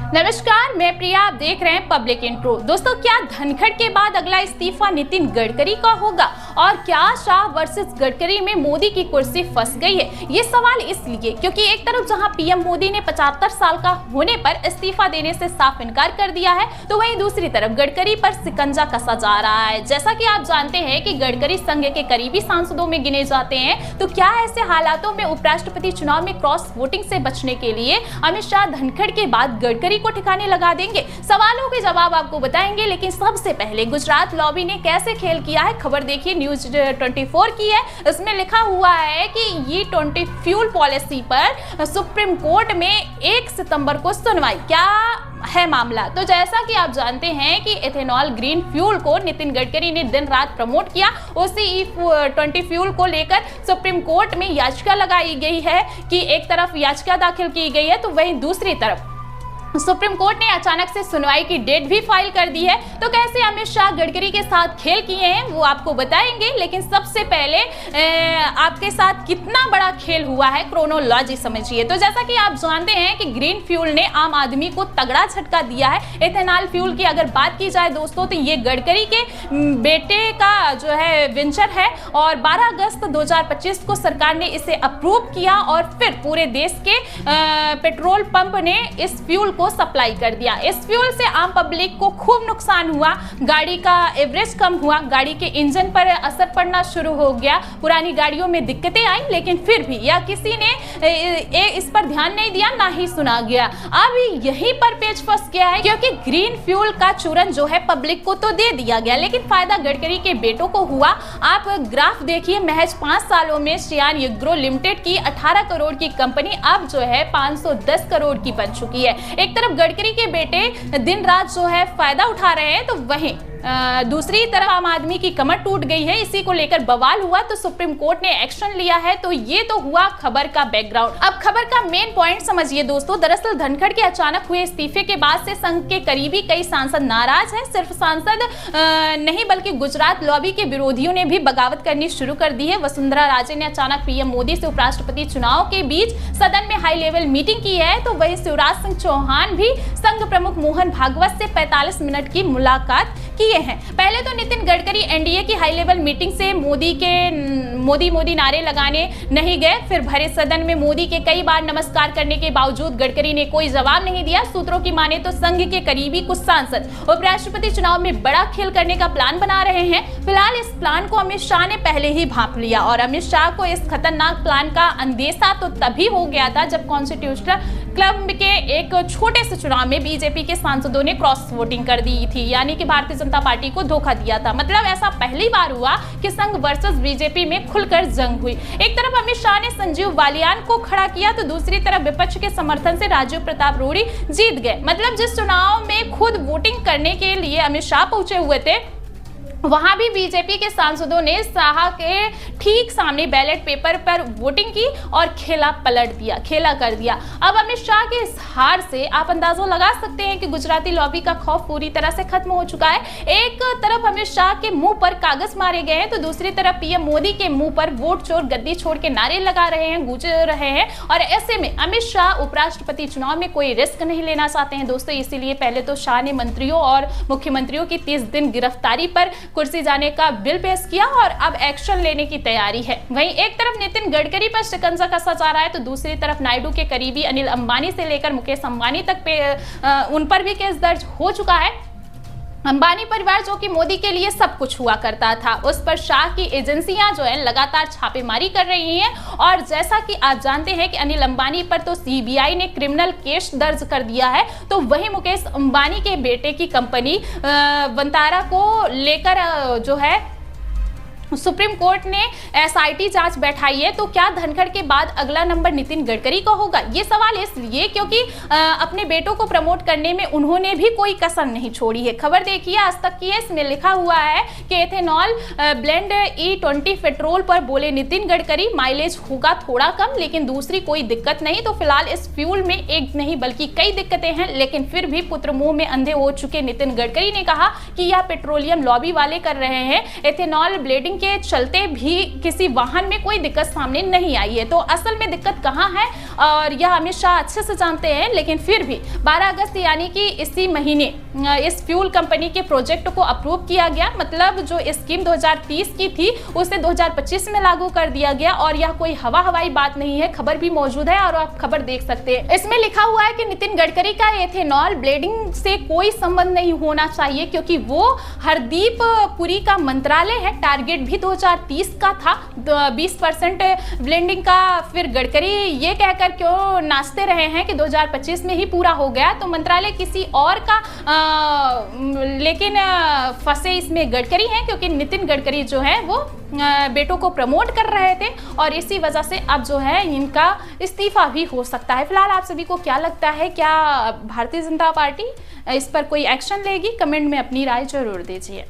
नमस्कार, मैं प्रिया, आप देख रहे हैं पब्लिक इंट्रो। दोस्तों, क्या धनखड़ के बाद अगला इस्तीफा नितिन गडकरी का होगा और क्या शाह वर्सेस गडकरी में मोदी की कुर्सी फंस गई है? ये सवाल इसलिए क्योंकि एक तरफ जहां पीएम मोदी ने 75 साल का होने पर इस्तीफा देने से साफ इनकार कर दिया है, तो वहीं दूसरी तरफ गडकरी पर शिकंजा कसा जा रहा है। जैसा कि आप जानते हैं कि गडकरी संघ के करीबी सांसदों में गिने जाते हैं, तो क्या ऐसे हालातों में उपराष्ट्रपति चुनाव में क्रॉस वोटिंग से बचने के लिए अमित शाह धनखड़ के बाद गडकरी को ठिकाने लगा देंगे? सवालों के जवाब आपको बताएंगे, लेकिन सबसे पहले गुजरात लॉबी ने कैसे खेल किया है, खबर देखिए न्यूज 24 की है। इसमें लिखा हुआ है कि E20 फ्यूल पॉलिसी पर सुप्रीम कोर्ट में 1 सितंबर को सुनवाई। क्या है मामला? तो जैसा कि आप जानते हैं कि एथेनॉल ग्रीन फ्यूल को नितिन गडकरी ने दिन रात प्रमोट किया। उसी E20 फ्यूल को लेकर सुप्रीम कोर्ट में याचिका लगाई गई है कि एक तरफ याचिका दाखिल की गई है, तो वहीं दूसरी तरफ सुप्रीम कोर्ट ने अचानक से सुनवाई की डेट भी फाइल कर दी है। तो कैसे अमित शाह गडकरी के साथ खेल किए हैं वो आपको बताएंगे, लेकिन सबसे पहले आपके साथ कितना बड़ा खेल हुआ है क्रोनोलॉजी समझिए। तो जैसा कि आप जानते हैं कि ग्रीन फ्यूल ने आम आदमी को तगड़ा झटका दिया है। एथेनॉल फ्यूल की अगर बात की जाए दोस्तों, तो ये गडकरी के बेटे का जो है वेंचर है और 12 अगस्त 2025 को सरकार ने इसे अप्रूव किया और फिर पूरे देश के पेट्रोल पंप ने इस फ्यूल को सप्लाई कर दिया। इस फ्यूल से आम पब्लिक को खूब नुकसान हुआ, गाड़ी का एवरेज कम हुआ, गाड़ी के इंजन पर असर पड़ना शुरू हो गया, पुरानी गाड़ियों में दिक्कतें आई, लेकिन फिर भी या किसी ने इस पर ध्यान नहीं दिया, ना ही सुना गया। अब यहीं पर पेच फंस गया है, क्योंकि ग्रीन फ्यूल का चूरन जो है पब्लिक को तो दे दिया गया, लेकिन फायदा गडकरी के बेटों को हुआ। आप ग्राफ देखिए, महज 5 सालों में श्यान एग्रो लिमिटेड की 18 करोड़ की कंपनी अब जो है 510 करोड़ की बन चुकी है। एक तरफ गडकरी के बेटे दिन रात जो है फायदा उठा रहे हैं, तो वहीं दूसरी तरफ आम आदमी की कमर टूट गई है। इसी को लेकर बवाल हुआ तो सुप्रीम कोर्ट ने एक्शन लिया है। तो ये तो हुआ खबर का बैकग्राउंड। अब खबर का मेन पॉइंट समझिए दोस्तों। दरअसल धनखड़ के अचानक हुए इस्तीफे के बाद से संघ के करीबी कई सांसद नाराज हैं। सिर्फ सांसद नहीं बल्कि गुजरात लॉबी के विरोधियों ने भी बगावत करनी शुरू कर दी है। वसुंधरा राजे ने अचानक पीएम मोदी से उपराष्ट्रपति चुनाव के बीच सदन में हाई लेवल मीटिंग की है। तो वही शिवराज सिंह चौहान भी संघ प्रमुख मोहन भागवत से 45 मिनट की मुलाकात किए हैं। पहले तो नितिन गडकरी एनडीए की हाई लेवल मीटिंग से मोदी नारे लगाने नहीं गए। फिर भरे सदन में मोदी के कई बार नमस्कार करने के बावजूद गडकरी ने कोई जवाब नहीं दिया। सूत्रों की माने तो संघ के करीबी कुछ सांसद उपराष्ट्रपति चुनाव में बड़ा खेल करने का प्लान बना रहे हैं। फिलहाल इस प्लान को अमित शाह ने पहले ही भांप लिया और अमित शाह को इस खतरनाक प्लान का अंदेशा तो तभी हो गया था जब कॉन्स्टिट्यूशनल क्लब के एक छोटे से चुनाव में बीजेपी के सांसदों ने क्रॉस वोटिंग कर दी थी, यानी कि भारतीय जनता पार्टी को धोखा दिया था। मतलब ऐसा पहली बार हुआ कि संघ वर्सेस बीजेपी में खुलकर जंग हुई। एक तरफ अमित शाह ने संजीव बालियान को खड़ा किया, तो दूसरी तरफ विपक्ष के समर्थन से राजीव प्रताप रूडी जीत गए। मतलब जिस चुनाव में खुद वोटिंग करने के लिए अमित शाह पहुंचे हुए थे, वहां भी बीजेपी के सांसदों ने शाह के ठीक सामने बैलेट पेपर पर वोटिंग की और खेला कर दिया। अब अमित शाह के इस हार से आप अंदाजा लगा सकते हैं कि गुजराती लॉबी का खौफ पूरी तरह से खत्म हो चुका है। एक तरफ अमित शाह के मुंह पर कागज मारे गए हैं, तो दूसरी तरफ पीएम मोदी के मुंह पर वोट चोर गद्दी छोड़ के नारे लगा रहे हैं, गूंज रहे हैं। और ऐसे में अमित शाह उपराष्ट्रपति चुनाव में कोई रिस्क नहीं लेना चाहते हैं दोस्तों। इसीलिए पहले तो शाह ने मंत्रियों और मुख्यमंत्रियों की 30 दिन गिरफ्तारी पर कुर्सी जाने का बिल पेश किया और अब एक्शन लेने की तैयारी है। वहीं एक तरफ नितिन गडकरी पर शिकंजा कसा जा रहा है, तो दूसरी तरफ नायडू के करीबी अनिल अंबानी से लेकर मुकेश अंबानी तक उन पर भी केस दर्ज हो चुका है। अंबानी परिवार जो कि मोदी के लिए सब कुछ हुआ करता था, उस पर शाह की एजेंसियां जो है लगातार छापेमारी कर रही हैं। और जैसा कि आप जानते हैं कि अनिल अंबानी पर तो सीबीआई ने क्रिमिनल केस दर्ज कर दिया है, तो वही मुकेश अंबानी के बेटे की कंपनी वंतारा को लेकर जो है सुप्रीम कोर्ट ने एसआईटी जांच बैठाई है। तो क्या धनखड़ के बाद अगला नंबर नितिन गडकरी का होगा? ये सवाल इसलिए क्योंकि अपने बेटों को प्रमोट करने में उन्होंने भी कोई कसर नहीं छोड़ी है। खबर देखिए आज तक की है, इसमें लिखा हुआ है कि एथेनॉल ब्लेंड E20 पेट्रोल पर बोले नितिन गडकरी माइलेज होगा थोड़ा कम, लेकिन दूसरी कोई दिक्कत नहीं। तो फिलहाल इस फ्यूल में एक नहीं बल्कि कई दिक्कतें हैं, लेकिन फिर भी पुत्र मुंह में अंधे हो चुके नितिन गडकरी ने कहा कि यह पेट्रोलियम लॉबी वाले कर रहे हैं। एथेनॉल ब्लेंडिंग लोडिंग के चलते भी किसी वाहन में कोई दिक्कत सामने नहीं आई है। तो असल में दिक्कत कहाँ है और यह अमित शाह अच्छे से जानते हैं, लेकिन फिर भी 12 अगस्त यानी कि इसी महीने इस फ्यूल कंपनी के प्रोजेक्ट को अप्रूव किया गया। मतलब जो स्कीम 2030 की थी उसे 2025 में लागू कर दिया गया और यह कोई हवाई बात नहीं है, खबर भी मौजूद है और आप खबर देख सकते हैं। इसमें लिखा हुआ है कि नितिन गडकरी का एथेनॉल ब्लेंडिंग से कोई संबंध नहीं होना चाहिए, क्योंकि वो हरदीप पुरी का मंत्रालय है। टारगेट भी 2030 का था 20% ब्लेंडिंग का। फिर गडकरी ये कहकर क्यों नाचते रहे हैं कि 2025 में ही पूरा हो गया, तो मंत्रालय किसी और का लेकिन फंसे इसमें गडकरी हैं, क्योंकि नितिन गडकरी जो है वो बेटों को प्रमोट कर रहे थे और इसी वजह से अब जो है इनका इस्तीफा भी हो सकता है। फिलहाल आप सभी को क्या लगता है, क्या भारतीय जनता पार्टी इस पर कोई एक्शन लेगी? कमेंट में अपनी राय जरूर दीजिए।